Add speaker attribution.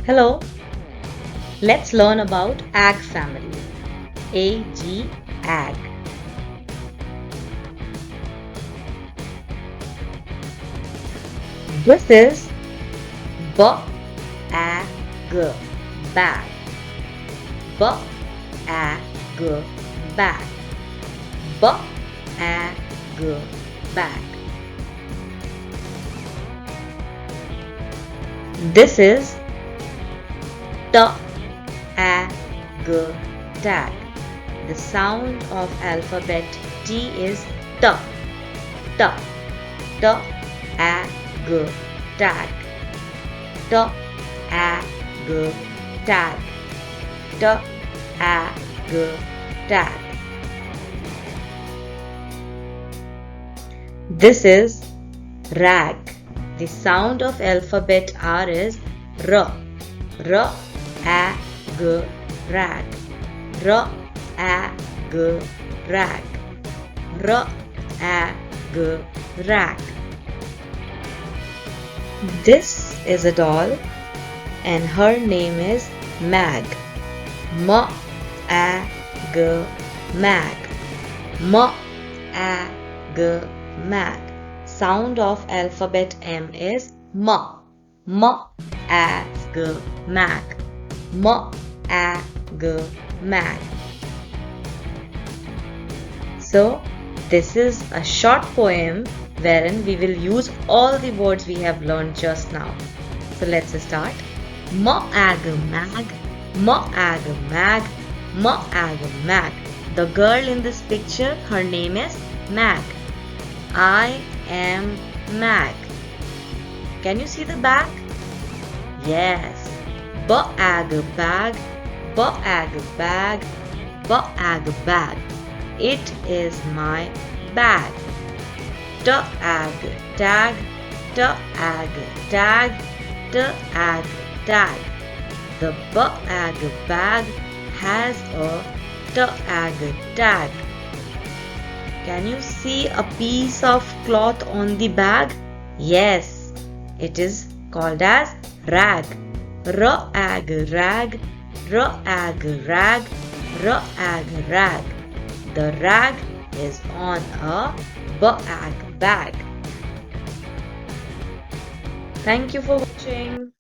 Speaker 1: Hello, let's learn about ag family. A-G, ag. This is B-A-G, bag. B-A-G, bag. B-A-G, bag. This is T-A-G, tag. The sound of alphabet T is T. T. T-A-G, tag. T-A-G, tag. T-A-G, tag. This is rag. The sound of alphabet R is R. R-A-G, rag. R-A-G, rag. R-A-G, rag. This is a doll and her name is Mag. M-A-G, Mag. M-A-G, Mag. Sound of alphabet M is M. M-A-G, Mag. M-A-G, Mag. So, this is a short poem wherein we will use all the words we have learned just now. So, let's start. M-A-G, Mag. M-A-G, Mag. M-A-G, Mag. The girl in this picture, her name is Mag. I am Mag. Can you see the bag? Yes. B-A-G, bag. B-A-G, bag. B-A-G, bag. It is my bag. T-A-G, tag. T-A-G, tag. T-A-G, tag. The B-A-G bag has a T-A-G tag. Can you see a piece of cloth on the bag? Yes, it is called as rag. R-A-G, rag. R-A-G, rag. R-A-G, rag. The rag is on a B-A-G bag. Thank you for watching.